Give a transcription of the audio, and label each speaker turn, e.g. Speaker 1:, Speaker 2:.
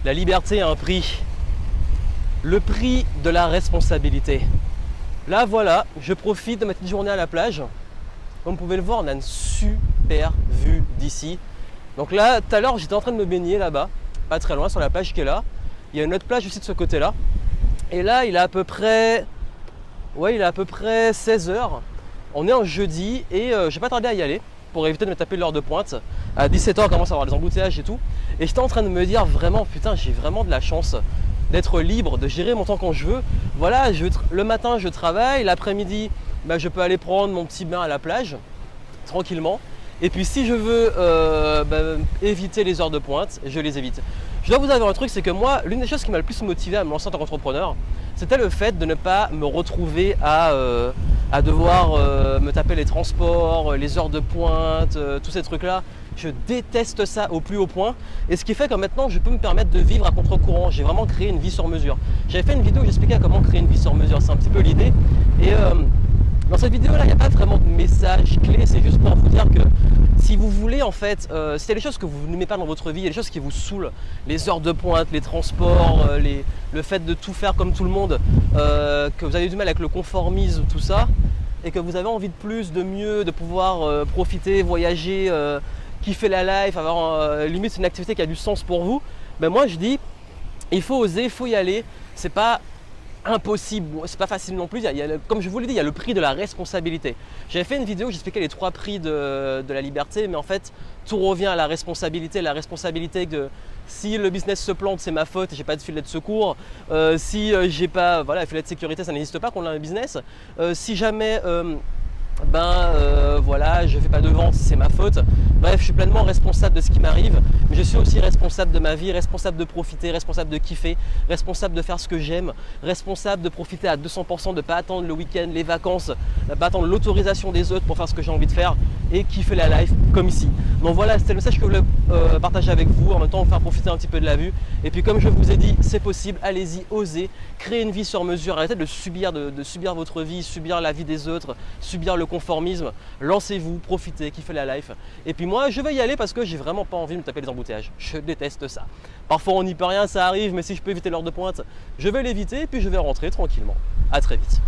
Speaker 1: La liberté a un prix. Le prix de la responsabilité. Là voilà, je profite de ma petite journée à la plage. Comme vous pouvez le voir, on a une super vue d'ici. Donc là, tout à l'heure, j'étais en train de me baigner là-bas, pas très loin, sur la plage qui est là. Il y a une autre plage aussi de ce côté-là. Et là, il est à peu près 16 h. On est un jeudi et je vais pas tarder à y aller pour éviter de me taper l'heure de pointe. À 17 h, on commence à avoir des embouteillages et tout. Et j'étais en train de me dire vraiment, putain, j'ai vraiment de la chance d'être libre, de gérer mon temps quand je veux. Voilà, le matin, je travaille, l'après-midi, je peux aller prendre mon petit bain à la plage, tranquillement. Et puis si je veux éviter les heures de pointe, je les évite. Je dois vous avouer un truc, c'est que moi, l'une des choses qui m'a le plus motivé à me lancer en tant qu'entrepreneur, c'était le fait de ne pas me retrouver à devoir me taper les transports, les heures de pointe, tous ces trucs-là. Je déteste ça au plus haut point. Et ce qui fait que maintenant, je peux me permettre de vivre à contre-courant. J'ai vraiment créé une vie sur mesure. J'avais fait une vidéo où j'expliquais comment créer une vie sur mesure. C'est un petit peu l'idée. Et dans cette vidéo-là, il n'y a pas vraiment de message clé. C'est juste pour vous dire que si vous voulez, en fait, si il y a des choses que vous n'aimez pas dans votre vie, il y a des choses qui vous saoulent, les heures de pointe, les transports, le fait de tout faire comme tout le monde, que vous avez du mal avec le conformisme, tout ça, et que vous avez envie de plus, de mieux, de pouvoir profiter, voyager, kiffer la life, avoir limite une activité qui a du sens pour vous, moi je dis, il faut oser, il faut y aller. C'est pas impossible, c'est pas facile non plus. Comme je vous l'ai dit, il y a le prix de la responsabilité. J'avais fait une vidéo où j'expliquais les 3 prix de la liberté, mais en fait, tout revient à la responsabilité. La responsabilité que si le business se plante, c'est ma faute, j'ai pas de filet de secours. Si j'ai pas, voilà, filet de sécurité, ça n'existe pas quand on a un business. Si jamais voilà, je fais pas de vente, c'est ma faute. Bref, je suis pleinement responsable de ce qui m'arrive, mais je suis aussi responsable de ma vie, responsable de profiter, responsable de kiffer, responsable de faire ce que j'aime, responsable de profiter à 200%, de ne pas attendre le week-end, les vacances, de pas attendre l'autorisation des autres pour faire ce que j'ai envie de faire et kiffer la life comme ici. Donc voilà, c'était le message que je voulais partager avec vous, en même temps vous faire profiter un petit peu de la vue. Et puis comme je vous ai dit, c'est possible, allez-y, osez, créez une vie sur mesure, arrêtez de subir votre vie, subir la vie des autres, subir le conformisme, lancez-vous, profitez, kiffez la life. Et puis moi, je vais y aller parce que j'ai vraiment pas envie de me taper les embouteillages. Je déteste ça. Parfois, on n'y peut rien, ça arrive, mais si je peux éviter l'heure de pointe, je vais l'éviter et puis je vais rentrer tranquillement. À très vite.